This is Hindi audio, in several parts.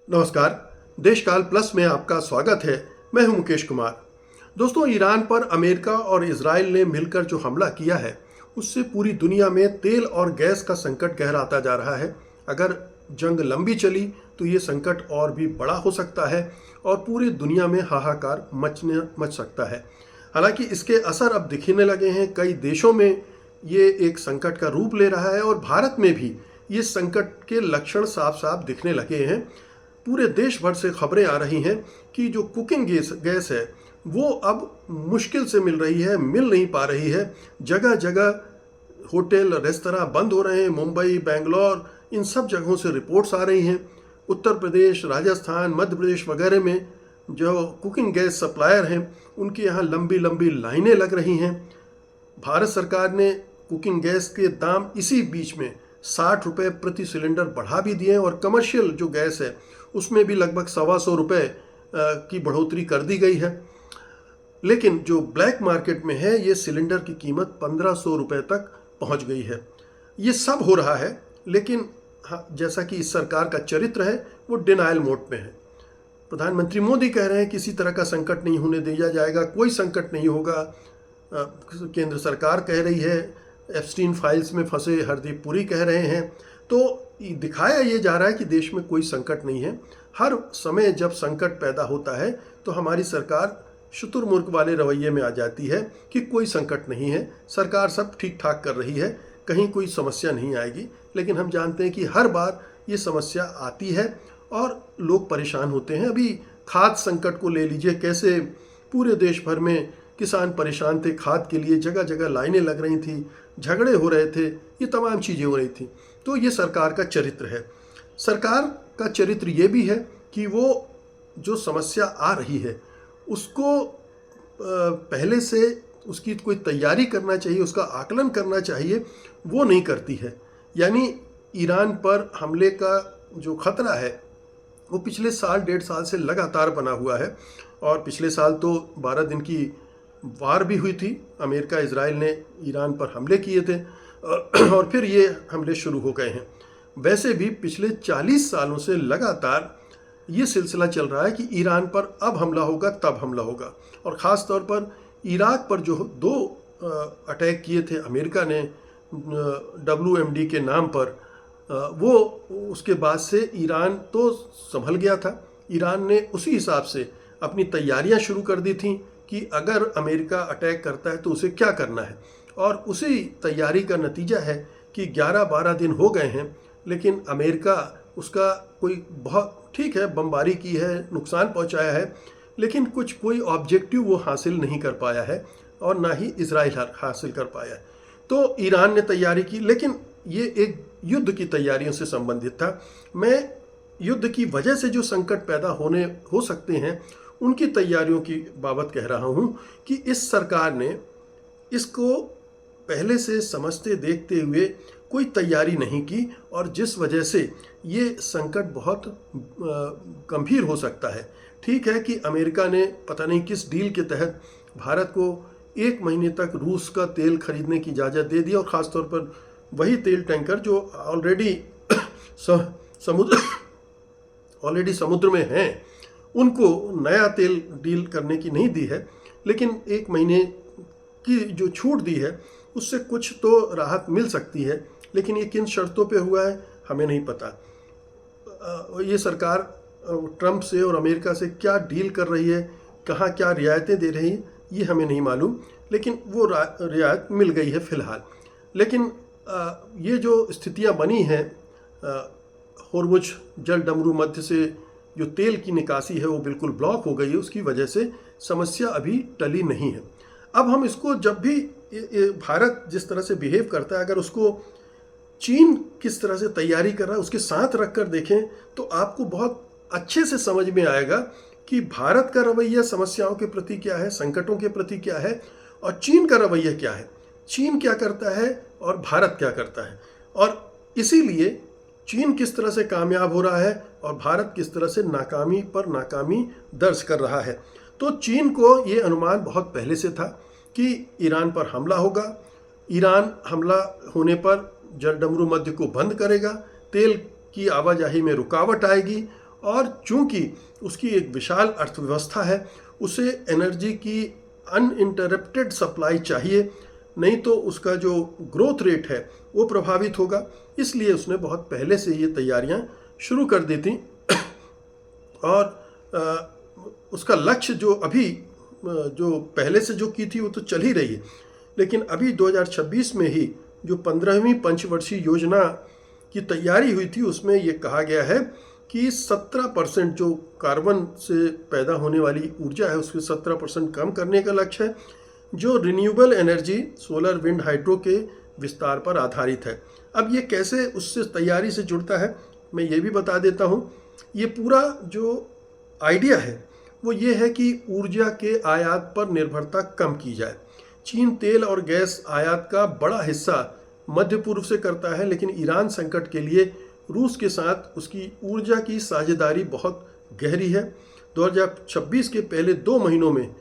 नमस्कार। देशकाल प्लस में आपका स्वागत है। मैं हूं मुकेश कुमार। दोस्तों, ईरान पर अमेरिका और इजराइल ने मिलकर जो हमला किया है उससे पूरी दुनिया में तेल और गैस का संकट गहराता जा रहा है। अगर जंग लंबी चली तो ये संकट और भी बड़ा हो सकता है और पूरी दुनिया में हाहाकार मच सकता है। हालांकि इसके असर अब दिखने लगे हैं। कई देशों में ये एक संकट का रूप ले रहा है और भारत में भी ये संकट के लक्षण साफ साफ दिखने लगे हैं। पूरे देश भर से खबरें आ रही हैं कि जो कुकिंग गैस है वो अब मुश्किल से मिल रही है, मिल नहीं पा रही है। जगह जगह होटल रेस्तरां बंद हो रहे हैं। मुंबई, बेंगलोर, इन सब जगहों से रिपोर्ट्स आ रही हैं। उत्तर प्रदेश, राजस्थान, मध्य प्रदेश वगैरह में जो कुकिंग गैस सप्लायर हैं उनके यहाँ लंबी लंबी लाइनें लग रही हैं। भारत सरकार ने कुकिंग गैस के दाम इसी बीच में 60 रुपये प्रति सिलेंडर बढ़ा भी दिए और कमर्शियल जो गैस है उसमें भी लगभग 125 रुपये की बढ़ोतरी कर दी गई है। लेकिन जो ब्लैक मार्केट में है ये सिलेंडर की कीमत 1500 रुपये तक पहुंच गई है। ये सब हो रहा है, लेकिन हाँ, जैसा कि इस सरकार का चरित्र है वो डिनायल मोड में है। प्रधानमंत्री मोदी कह रहे हैं किसी तरह का संकट नहीं होने दिया जाएगा, कोई संकट नहीं होगा। केंद्र सरकार कह रही है, एप्स्टीन फाइल्स में फंसे हरदीप पुरी कह रहे हैं। तो दिखाया ये जा रहा है कि देश में कोई संकट नहीं है। हर समय जब संकट पैदा होता है तो हमारी सरकार शुतुरमुर्ग वाले रवैये में आ जाती है कि कोई संकट नहीं है, सरकार सब ठीक ठाक कर रही है, कहीं कोई समस्या नहीं आएगी। लेकिन हम जानते हैं कि हर बार ये समस्या आती है और लोग परेशान होते हैं। अभी खाद संकट को ले लीजिए, कैसे पूरे देश भर में किसान परेशान थे। खाद के लिए जगह जगह लाइनें लग रही थी, झगड़े हो रहे थे, ये तमाम चीज़ें हो रही थी। तो ये सरकार का चरित्र है। सरकार का चरित्र ये भी है कि वो जो समस्या आ रही है उसको पहले से उसकी कोई तैयारी करना चाहिए, उसका आकलन करना चाहिए, वो नहीं करती है। यानी ईरान पर हमले का जो खतरा है वो पिछले साल 1.5 साल से लगातार बना हुआ है। और पिछले साल तो 12 दिन की वार भी हुई थी। अमेरिका इजराइल ने ईरान पर हमले किए थे और फिर ये हमले शुरू हो गए हैं। वैसे भी पिछले 40 सालों से लगातार ये सिलसिला चल रहा है कि ईरान पर अब हमला होगा, तब हमला होगा। और ख़ास तौर पर इराक पर जो 2 अटैक किए थे अमेरिका ने WMD के नाम पर, वो उसके बाद से ईरान तो संभल गया था। ईरान ने उसी हिसाब से अपनी तैयारियां शुरू कर दी थी कि अगर अमेरिका अटैक करता है तो उसे क्या करना है। और उसी तैयारी का नतीजा है कि 11-12 दिन हो गए हैं, लेकिन अमेरिका उसका कोई बहुत ठीक है बमबारी की है, नुकसान पहुंचाया है, लेकिन कोई ऑब्जेक्टिव वो हासिल नहीं कर पाया है और ना ही इजराइल हासिल कर पाया है। तो ईरान ने तैयारी की, लेकिन ये एक युद्ध की तैयारियों से संबंधित था। मैं युद्ध की वजह से जो संकट पैदा हो सकते हैं उनकी तैयारियों की बाबत कह रहा हूँ कि इस सरकार ने इसको पहले से समझते देखते हुए कोई तैयारी नहीं की और जिस वजह से ये संकट बहुत गंभीर हो सकता है। ठीक है कि अमेरिका ने पता नहीं किस डील के तहत भारत को 1 महीने तक रूस का तेल खरीदने की इजाज़त दे दी और ख़ास तौर पर वही तेल टैंकर जो ऑलरेडी समुद्र में हैं उनको नया तेल डील करने की नहीं दी है। लेकिन 1 महीने की जो छूट दी है उससे कुछ तो राहत मिल सकती है, लेकिन ये किन शर्तों पे हुआ है हमें नहीं पता। ये सरकार ट्रंप से और अमेरिका से क्या डील कर रही है, कहाँ क्या रियायतें दे रही है, ये हमें नहीं मालूम, लेकिन वो रियायत मिल गई है फ़िलहाल। लेकिन ये जो स्थितियाँ बनी हैं, होर्मुज जल डमरू मध्य से जो तेल की निकासी है वो बिल्कुल ब्लॉक हो गई है, उसकी वजह से समस्या अभी टली नहीं है। अब हम इसको जब भी भारत जिस तरह से बिहेव करता है, अगर उसको चीन किस तरह से तैयारी कर रहा है उसके साथ रख कर देखें तो आपको बहुत अच्छे से समझ में आएगा कि भारत का रवैया समस्याओं के प्रति क्या है, संकटों के प्रति क्या है और चीन का रवैया क्या है। चीन क्या करता है और भारत क्या करता है, और इसीलिए चीन किस तरह से कामयाब हो रहा है और भारत किस तरह से नाकामी पर नाकामी दर्ज कर रहा है। तो चीन को ये अनुमान बहुत पहले से था कि ईरान पर हमला होगा। ईरान हमला होने पर जल डमरू मध्य को बंद करेगा, तेल की आवाजाही में रुकावट आएगी और चूंकि उसकी एक विशाल अर्थव्यवस्था है, उसे एनर्जी की अनइंटरप्टेड सप्लाई चाहिए, नहीं तो उसका जो ग्रोथ रेट है वो प्रभावित होगा। इसलिए उसने बहुत पहले से ये तैयारियां शुरू कर दी थी और उसका लक्ष्य जो अभी जो पहले से जो की थी वो तो चल ही रही है, लेकिन अभी 2026 में ही जो 15वीं पंचवर्षीय योजना की तैयारी हुई थी उसमें ये कहा गया है कि 17% जो कार्बन से पैदा होने वाली ऊर्जा है उसके 17% कम करने का लक्ष्य है, जो renewable energy solar, wind, hydro के विस्तार पर आधारित है। अब ये कैसे उससे तैयारी से जुड़ता है मैं ये भी बता देता हूँ। ये पूरा जो आइडिया है वो ये है कि ऊर्जा के आयात पर निर्भरता कम की जाए। चीन तेल और गैस आयात का बड़ा हिस्सा मध्य पूर्व से करता है, लेकिन ईरान संकट के लिए रूस के साथ उसकी ऊर्जा की साझेदारी बहुत गहरी है। 2026 के पहले 2 महीनों में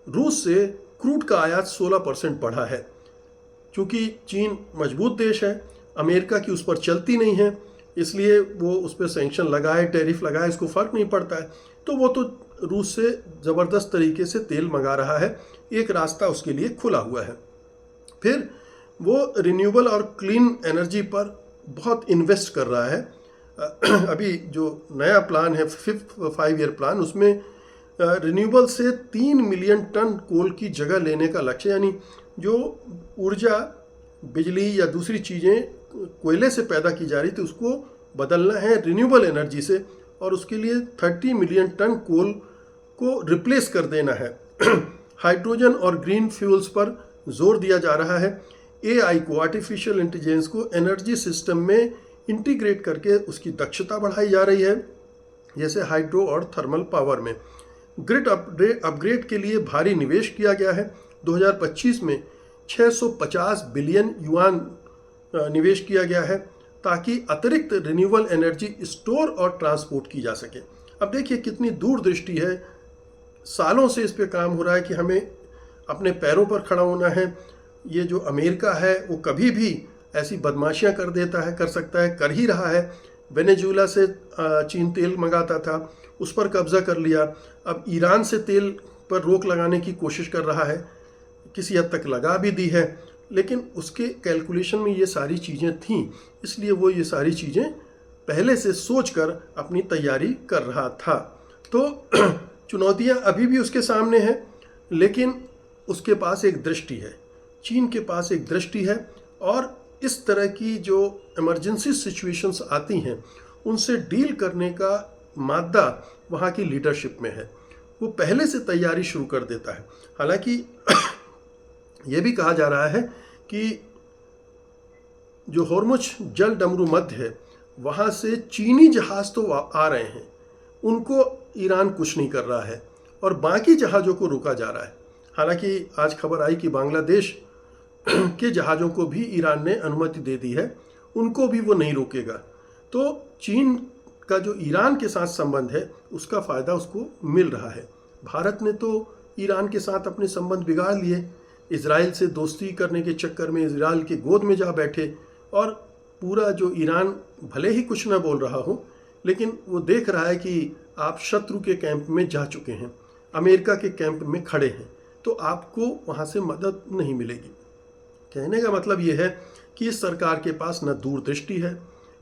रूस से क्रूड का आयात 16% बढ़ा है। क्योंकि चीन मजबूत देश है, अमेरिका की उस पर चलती नहीं है, इसलिए वो उस पर सैंक्शन लगाए, टैरिफ लगाए, इसको फ़र्क नहीं पड़ता है, तो वो तो रूस से ज़बरदस्त तरीके से तेल मंगा रहा है। एक रास्ता उसके लिए खुला हुआ है। फिर वो रिन्यूएबल और क्लीन एनर्जी पर बहुत इन्वेस्ट कर रहा है। अभी जो नया प्लान है 5 ईयर प्लान, उसमें रिन्यूएबल से 3 मिलियन टन कोल की जगह लेने का लक्ष्य, यानी जो ऊर्जा बिजली या दूसरी चीज़ें कोयले से पैदा की जा रही थी उसको बदलना है रिन्यूएबल एनर्जी से, और उसके लिए 30 मिलियन टन कोल को रिप्लेस कर देना है। हाइड्रोजन और ग्रीन फ्यूल्स पर जोर दिया जा रहा है। एआई को, आर्टिफिशियल इंटेलिजेंस को एनर्जी सिस्टम में इंटीग्रेट करके उसकी दक्षता बढ़ाई जा रही है, जैसे हाइड्रो और थर्मल पावर में। ग्रिड अपग्रेड के लिए भारी निवेश किया गया है। 2025 में 650 बिलियन युआन निवेश किया गया है ताकि अतिरिक्त रिन्यूएबल एनर्जी स्टोर और ट्रांसपोर्ट की जा सके। अब देखिए कितनी दूरदृष्टि है, सालों से इस पे काम हो रहा है कि हमें अपने पैरों पर खड़ा होना है। ये जो अमेरिका है वो कभी भी ऐसी बदमाशियां कर देता है, कर सकता है, कर ही रहा है। वेनेजुएला से चीन तेल मंगाता था, उस पर कब्जा कर लिया। अब ईरान से तेल पर रोक लगाने की कोशिश कर रहा है, किसी हद तक लगा भी दी है, लेकिन उसके कैलकुलेशन में ये सारी चीज़ें थीं, इसलिए वो ये सारी चीज़ें पहले से सोचकर अपनी तैयारी कर रहा था। तो चुनौतियां अभी भी उसके सामने हैं, लेकिन उसके पास एक दृष्टि है, चीन के पास एक दृष्टि है, और इस तरह की जो इमरजेंसी सिचुएशंस आती हैं उनसे डील करने का मादा वहाँ की लीडरशिप में है। वो पहले से तैयारी शुरू कर देता है। हालांकि ये भी कहा जा रहा है कि जो होर्मुज जल डमरू मध्य है वहाँ से चीनी जहाज़ तो आ रहे हैं, उनको ईरान कुछ नहीं कर रहा है, और बाकी जहाज़ों को रोका जा रहा है। हालांकि आज खबर आई कि बांग्लादेश के जहाज़ों को भी ईरान ने अनुमति दे दी है, उनको भी वो नहीं रोकेगा। तो चीन का जो ईरान के साथ संबंध है उसका फ़ायदा उसको मिल रहा है। भारत ने तो ईरान के साथ अपने संबंध बिगाड़ लिए, इजराइल से दोस्ती करने के चक्कर में इजराइल के गोद में जा बैठे, और पूरा जो ईरान भले ही कुछ ना बोल रहा हो, लेकिन वो देख रहा है कि आप शत्रु के कैंप में जा चुके हैं, अमेरिका के कैंप में खड़े हैं, तो आपको वहाँ से मदद नहीं मिलेगी। कहने का मतलब ये है कि इस सरकार के पास न दूरदृष्टि है,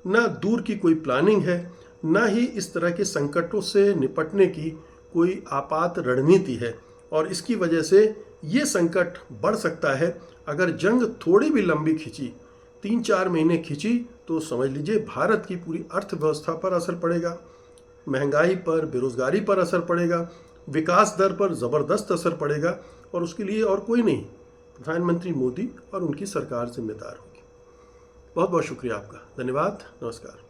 न दूर की कोई प्लानिंग है, न ही इस तरह के संकटों से निपटने की कोई आपात रणनीति है, और इसकी वजह से ये संकट बढ़ सकता है। अगर जंग थोड़ी भी लंबी खिंची, 3-4 महीने खिंची, तो समझ लीजिए भारत की पूरी अर्थव्यवस्था पर असर पड़ेगा, महंगाई पर, बेरोजगारी पर असर पड़ेगा, विकास दर पर ज़बरदस्त असर पड़ेगा, और उसके लिए और कोई नहीं, प्रधानमंत्री मोदी और उनकी सरकार जिम्मेदार होगी। बहुत बहुत शुक्रिया आपका, धन्यवाद, नमस्कार।